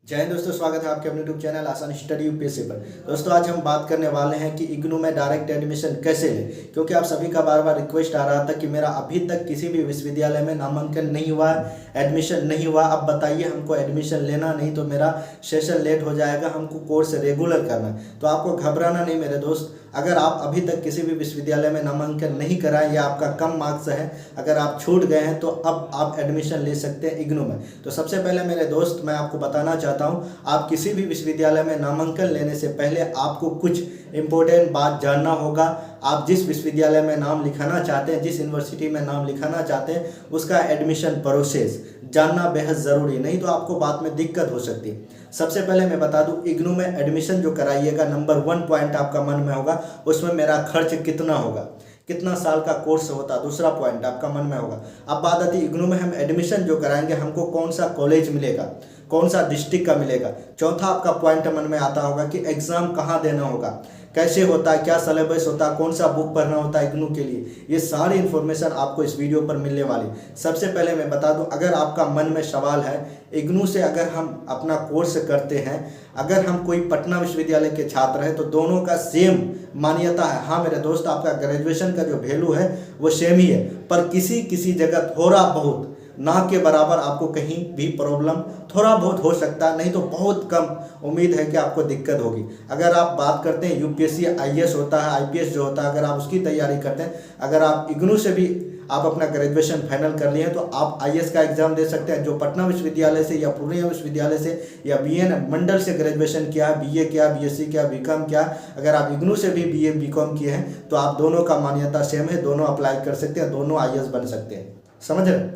जय हिंद दोस्तों, स्वागत है आपके अपने यूट्यूब चैनल आसान स्टडी यूपीएससी पर। दोस्तों आज हम बात करने वाले हैं कि इग्नू में डायरेक्ट एडमिशन कैसे लें, क्योंकि आप सभी का बार बार रिक्वेस्ट आ रहा था कि मेरा अभी तक किसी भी विश्वविद्यालय में नामांकन नहीं हुआ, एडमिशन नहीं हुआ। अब बताइए हमको एडमिशन लेना, नहीं तो मेरा सेशन लेट हो जाएगा, हमको कोर्स रेगुलर करना। तो आपको घबराना नहीं मेरे दोस्त। अगर आप अभी तक किसी भी विश्वविद्यालय में नामांकन नहीं कराएं या आपका कम मार्क्स है, अगर आप छूट गए हैं, तो अब आप एडमिशन ले सकते हैं इग्नू में। तो सबसे पहले मेरे दोस्त मैं आपको बताना चाहता हूं, आप किसी भी विश्वविद्यालय में नामांकन लेने से पहले आपको कुछ इम्पोर्टेंट बात जानना होगा। आप जिस विश्वविद्यालय में नाम लिखाना चाहते हैं, जिस यूनिवर्सिटी में नाम लिखाना चाहते हैं, उसका एडमिशन प्रोसेस जानना बेहद ज़रूरी, नहीं तो आपको बाद में दिक्कत हो सकती है। सबसे पहले मैं बता दूं, इग्नू में एडमिशन जो कराइएगा, नंबर 1 पॉइंट आपका मन में होगा, उसमें मेरा खर्च कितना होगा, कितना साल का कोर्स होता। दूसरा पॉइंट आपका मन में होगा। अब बात आती है इग्नू में हम एडमिशन जो कराएंगे, हमको कौन सा कॉलेज मिलेगा, कौन सा डिस्ट्रिक्ट का मिलेगा। चौथा आपका पॉइंट मन में आता होगा कि एग्ज़ाम कहाँ देना होगा, कैसे होता है, क्या सिलेबस होता है, कौन सा बुक पढ़ना होता है इग्नू के लिए। ये सारी इन्फॉर्मेशन आपको इस वीडियो पर मिलने वाली। सबसे पहले मैं बता दूं, अगर आपका मन में सवाल है इग्नू से अगर हम अपना कोर्स करते हैं, अगर हम कोई पटना विश्वविद्यालय के छात्र हैं, तो दोनों का सेम मान्यता है। हाँ मेरे दोस्त, आपका ग्रेजुएशन का जो वैल्यू है वो सेम ही है, पर किसी किसी जगह थोड़ा बहुत, ना के बराबर आपको कहीं भी प्रॉब्लम थोड़ा बहुत हो सकता है, नहीं तो बहुत कम उम्मीद है कि आपको दिक्कत होगी। अगर आप बात करते हैं यूपीएससी आईएएस होता है, आईपीएस जो होता है, अगर आप उसकी तैयारी करते हैं, अगर आप इग्नू से भी आप अपना ग्रेजुएशन फाइनल कर लिए हैं, तो आप आईएएस का एग्जाम दे सकते हैं। जो पटना विश्वविद्यालय से या पूर्णिया विश्वविद्यालय से या बीएन मंडल से ग्रेजुएशन किया, बीए किया, बीएससी किया, बीकॉम किया, अगर आप इग्नू से भी बीए बीकॉम किए हैं, तो आप दोनों का मान्यता सेम है, दोनों अप्लाई कर सकते हैं, दोनों आईएएस बन सकते हैं। समझ रहे,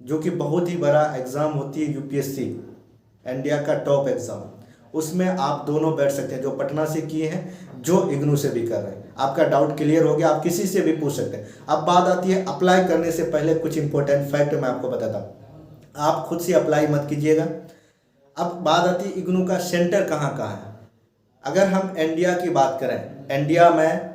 जो कि बहुत ही बड़ा एग्ज़ाम होती है यूपीएससी, इंडिया का टॉप एग्ज़ाम, उसमें आप दोनों बैठ सकते हैं, जो पटना से किए हैं, जो इग्नू से भी कर रहे हैं। आपका डाउट क्लियर हो गया, आप किसी से भी पूछ सकते हैं। अब बात आती है अप्लाई करने से पहले कुछ इंपॉर्टेंट फैक्ट मैं आपको बताता हूँ, आप खुद से अप्लाई मत कीजिएगा। अब बात आती है इग्नू का सेंटर कहाँ कहाँ है। अगर हम इंडिया की बात करें, इंडिया में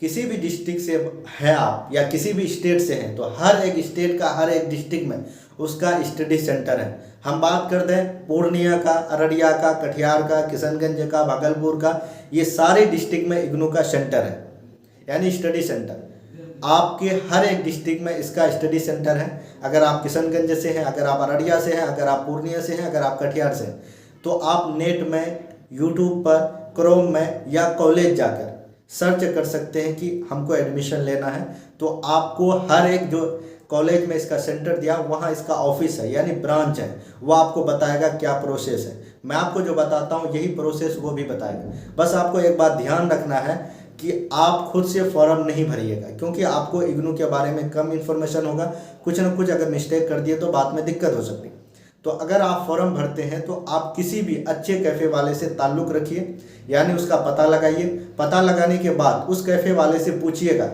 किसी भी डिस्ट्रिक्ट से है आप या किसी भी स्टेट से हैं, तो हर एक स्टेट का, हर एक डिस्ट्रिक्ट में उसका स्टडी सेंटर है। हम बात कर दें पूर्णिया का, अररिया का, कटिहार का, किशनगंज का, भागलपुर का, ये सारे डिस्ट्रिक्ट में इग्नू का सेंटर है, यानी स्टडी सेंटर। आपके हर एक डिस्ट्रिक्ट में इसका स्टडी सेंटर है। अगर आप किशनगंज से हैं, अगर आप अररिया से हैं, अगर आप पूर्णिया से हैं, अगर आप कटिहार से हैं, तो आप नेट में, यूट्यूब पर, क्रोम में या कॉलेज जाकर सर्च कर सकते हैं कि हमको एडमिशन लेना है। तो आपको हर एक जो कॉलेज में इसका सेंटर दिया, वहाँ इसका ऑफिस है, यानी ब्रांच है, वो आपको बताएगा क्या प्रोसेस है। मैं आपको जो बताता हूँ यही प्रोसेस वो भी बताएगा। बस आपको एक बात ध्यान रखना है कि आप खुद से फॉर्म नहीं भरिएगा, क्योंकि आपको इग्नू के बारे में कम इन्फॉर्मेशन होगा। कुछ ना कुछ अगर मिस्टेक कर दिए तो बाद में दिक्कत हो सकती है। तो अगर आप फॉर्म भरते हैं, तो आप किसी भी अच्छे कैफ़े वाले से ताल्लुक़ रखिए, यानी उसका पता लगाइए। पता लगाने के बाद उस कैफ़े वाले से पूछिएगा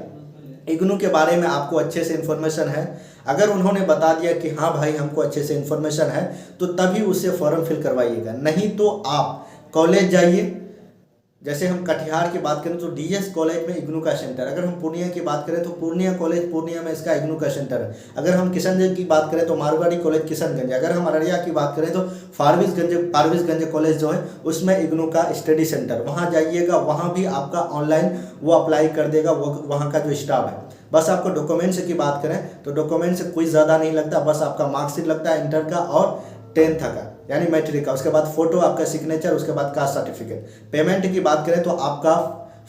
इग्नू के बारे में आपको अच्छे से इन्फॉर्मेशन है। अगर उन्होंने बता दिया कि हाँ भाई हमको अच्छे से इन्फॉर्मेशन है, तो तभी उससे फॉर्म फिल करवाइएगा। नहीं तो आप कॉलेज जाइए। जैसे हम कटिहार की बात करें तो डीएस कॉलेज में इग्नू का सेंटर। अगर हम पूर्णिया की बात करें तो पूर्णिया कॉलेज पूर्णिया में इसका इग्नू का सेंटर है। अगर हम किशनगंज की बात करें तो मारवाड़ी कॉलेज किशनगंज। अगर हम अररिया की बात करें तो फारबिसगंज कॉलेज जो है उसमें इग्नू का स्टडी सेंटर, वहाँ जाइएगा। वहाँ भी आपका ऑनलाइन वो अप्लाई कर देगा, वो वहाँ का जो स्टाफ है। बस आपको डॉक्यूमेंट्स की बात करें तो डॉक्यूमेंट्स कोई ज़्यादा नहीं लगता, बस आपका मार्कशीट लगता है इंटर का और 10th का, यानी मैट्रिक का। उसके बाद फोटो, आपका सिग्नेचर, उसके बाद कास्ट सर्टिफिकेट। पेमेंट की बात करें तो आपका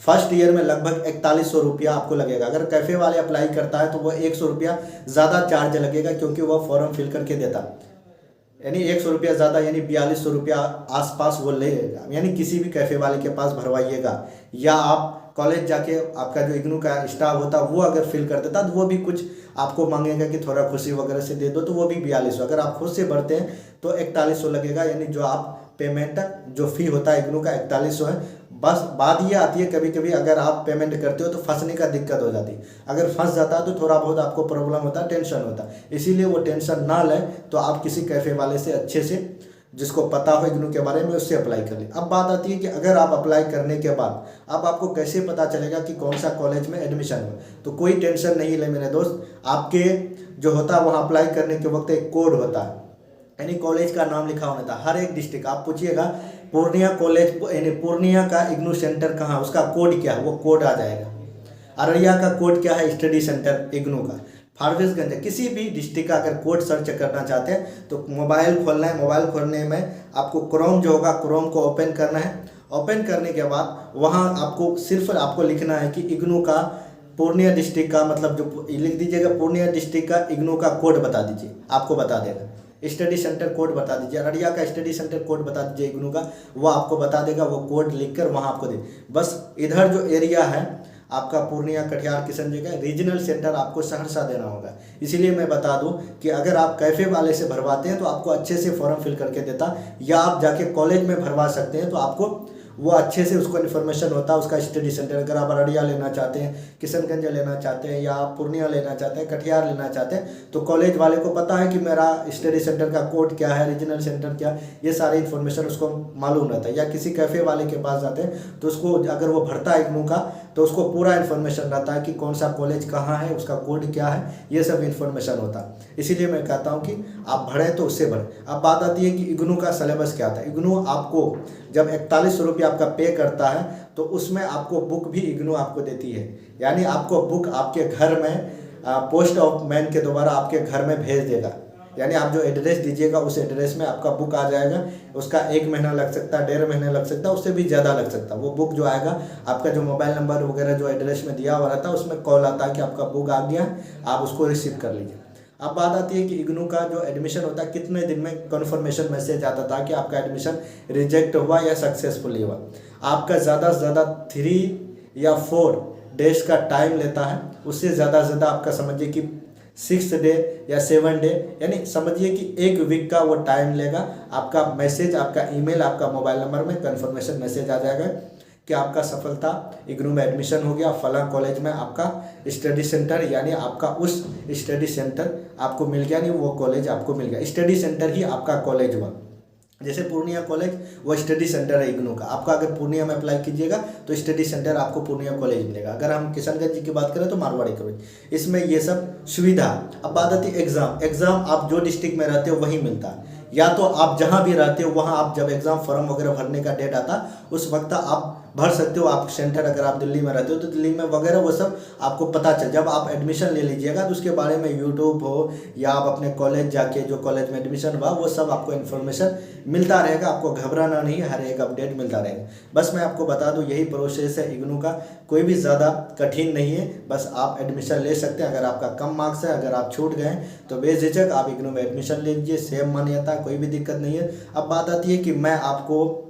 फर्स्ट ईयर में लगभग 4100 रुपया आपको लगेगा। अगर कैफ़े वाले अप्लाई करता है तो वो 100 रुपया ज़्यादा चार्ज लगेगा, क्योंकि वो फॉर्म फिल करके देता, यानी 100 रुपया ज़्यादा, यानी 4200 रुपया आसपास वो लेगा। यानी किसी भी कैफ़े वाले के पास भरवाइएगा, या आप कॉलेज जाके आपका जो इग्नू का स्टाफ होता है वो अगर फिल कर देता तो वो भी कुछ आपको मांगेगा कि थोड़ा खुशी वगैरह से दे दो, तो वो भी 4200। अगर आप खुद से भरते हैं तो 4100 लगेगा, यानी जो आप पेमेंट जो फ़ी होता है इग्नू का 4100 है। बस बात ये आती है, कभी कभी अगर आप पेमेंट करते हो तो फंसने का दिक्कत हो जाती है। अगर फंस जाता है तो थोड़ा बहुत आपको प्रॉब्लम होता है, टेंशन होता है। इसीलिए वो टेंशन ना लें, तो आप किसी कैफ़े वाले से अच्छे से, जिसको पता हो इग्नू के बारे में, उससे अप्लाई कर लें। अब बात आती है कि अगर आप अप्लाई करने के बाद अब आपको कैसे पता चलेगा कि कौन सा कॉलेज में एडमिशन हो। तो कोई टेंशन नहीं ले मेरे दोस्त। आपके जो होता है वहाँ अप्लाई करने के वक्त एक कोड होता है, यानी कॉलेज का नाम लिखा होना था। हर एक डिस्ट्रिक्ट आप पूछिएगा पूर्णिया कॉलेज यानी पूर्णिया का इग्नू सेंटर कहाँ, उसका कोड क्या है, वो कोड आ जाएगा। अररिया का कोड क्या है, स्टडी सेंटर इग्नू का। फारबिसगंज, किसी भी डिस्ट्रिक्ट का अगर कोड सर्च करना चाहते हैं तो मोबाइल खोलना है। मोबाइल खोलने में आपको क्रोम जो होगा, क्रोम को ओपन करना है। ओपन करने के बाद वहाँ आपको सिर्फ आपको लिखना है कि इग्नू का पूर्णिया डिस्ट्रिक्ट का, मतलब जो लिख दीजिएगा पूर्णिया डिस्ट्रिक्ट का इग्नू का कोड बता दीजिए, आपको बता देगा। स्टडी सेंटर कोड बता दीजिए, अररिया का स्टडी सेंटर कोड बता दीजिए इग्नू का, वो आपको बता देगा। वो कोड लिखकर वहाँ आपको दे, बस इधर जो एरिया है आपका पूर्णिया, कटिहार, किशनगंज का रीजनल सेंटर आपको सहरसा देना होगा। इसीलिए मैं बता दूं कि अगर आप कैफ़े वाले से भरवाते हैं तो आपको अच्छे से फॉर्म फिल करके देता, या आप जाके कॉलेज में भरवा सकते हैं तो आपको वो अच्छे से उसको इन्फॉर्मेशन होता है उसका स्टडी सेंटर। अगर आप अररिया लेना चाहते हैं, किशनगंज लेना चाहते हैं, या आप पूर्णिया लेना चाहते हैं, कटिहार लेना चाहते हैं, तो कॉलेज वाले को पता है कि मेरा स्टडी सेंटर का कोड क्या है, रीजनल सेंटर क्या, ये सारी इन्फॉर्मेशन उसको मालूम रहता है। या किसी कैफ़े वाले के पास जाते हैं तो उसको अगर वो भरता है इग्नू का तो उसको पूरा इन्फॉर्मेशन रहता है कि कौन सा कॉलेज कहाँ है, उसका कोड क्या है, ये सब इन्फॉर्मेशन होता है। इसीलिए मैं कहता हूँ कि आप भरें तो उससे भरें। अब बात आती है कि इग्नू का सिलेबस क्या था। इग्नू आपको जब 41 रुपये आपका पे करता है तो उसमें आपको बुक भी इग्नू आपको देती है। यानी आपको बुक आपके घर में पोस्ट ऑफ मैन के द्वारा आपके घर में भेज देगा। यानी आप जो एड्रेस दीजिएगा उस एड्रेस में आपका बुक आ जाएगा। उसका 1 महीना लग सकता है, 1.5 महीने लग सकता है, उससे भी ज़्यादा लग सकता है। वो बुक जो आएगा आपका जो मोबाइल नंबर वगैरह जो एड्रेस में दिया हुआ रहता है उसमें कॉल आता है कि आपका बुक आ गया, आप उसको रिसीव कर लीजिए। अब बात आती है कि इग्नू का जो एडमिशन होता है कितने दिन में कन्फर्मेशन मैसेज आता था कि आपका एडमिशन रिजेक्ट हुआ या सक्सेसफुली हुआ। आपका ज़्यादा से ज़्यादा 3 या 4 डेज का टाइम लेता है। उससे ज़्यादा से ज़्यादा आपका समझिए कि 6 डे या 7 डे, यानी समझिए कि 1 वीक का वो टाइम लेगा। आपका मैसेज, आपका ईमेल, आपका मोबाइल नंबर में कन्फर्मेशन मैसेज आ जाएगा कि आपका सफलता इग्नू में एडमिशन हो गया, फला कॉलेज में आपका स्टडी सेंटर, यानी आपका उस स्टडी सेंटर आपको मिल गया, नहीं वो कॉलेज आपको मिल गया। स्टडी सेंटर ही आपका कॉलेज हुआ। जैसे पूर्णिया कॉलेज वो स्टडी सेंटर है इग्नू का। आपका अगर पूर्णिया में अप्लाई कीजिएगा तो स्टडी सेंटर आपको पूर्णिया कॉलेज मिलेगा। अगर हम किशनगंज जी की बात करें तो मारवाड़ी कॉलेज। इसमें ये सब सुविधा। अब बात आती है एग्ज़ाम आप जो डिस्ट्रिक्ट में रहते हो वहीं मिलता है, या तो आप जहाँ भी रहते हो वहाँ आप जब एग्ज़ाम फॉर्म वगैरह भरने का डेट आता उस वक्त आप भर सकते हो। आप सेंटर अगर आप दिल्ली में रहते हो तो दिल्ली में वगैरह वो सब आपको पता चल। जब आप एडमिशन ले लीजिएगा तो उसके बारे में यूट्यूब हो या आप अपने कॉलेज जाके जो कॉलेज में एडमिशन हुआ वो सब आपको इन्फॉर्मेशन मिलता रहेगा। आपको घबराना नहीं, हर एक अपडेट मिलता रहेगा। बस मैं आपको बता दूं यही प्रोसेस है इग्नू का, कोई भी ज़्यादा कठिन नहीं है। बस आप एडमिशन ले सकते हैं। अगर आपका कम मार्क्स है, अगर आप छूट गए तो बेझिझक आप इग्नू में एडमिशन ले लीजिए, सेम मान्यता, कोई भी दिक्कत नहीं है। अब बात आती है कि मैं आपको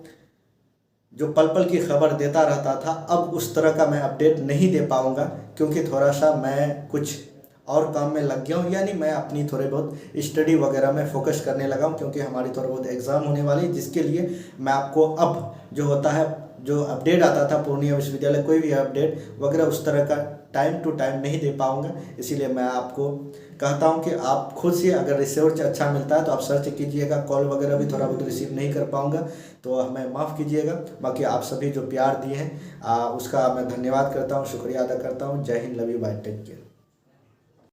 जो पल पल की खबर देता रहता था अब उस तरह का मैं अपडेट नहीं दे पाऊँगा, क्योंकि थोड़ा सा मैं कुछ और काम में लग गया हूँ। यानी मैं अपनी थोड़े बहुत स्टडी वगैरह में फोकस करने लगा हूँ, क्योंकि हमारी थोड़े बहुत एग्ज़ाम होने वाली है, जिसके लिए मैं आपको अब जो होता है जो अपडेट आता था पूर्णिया विश्वविद्यालय, कोई भी अपडेट वगैरह उस तरह का टाइम टू टाइम नहीं दे पाऊँगा। इसीलिए मैं आपको कहता हूं कि आप खुद से अगर रिसर्च अच्छा मिलता है तो आप सर्च कीजिएगा। कॉल वगैरह भी थोड़ा बहुत रिसीव नहीं कर पाऊंगा तो हमें माफ़ कीजिएगा। बाकी आप सभी जो प्यार दिए हैं उसका मैं धन्यवाद करता हूं, शुक्रिया अदा करता हूं। जय हिंद, love you, bye, take care.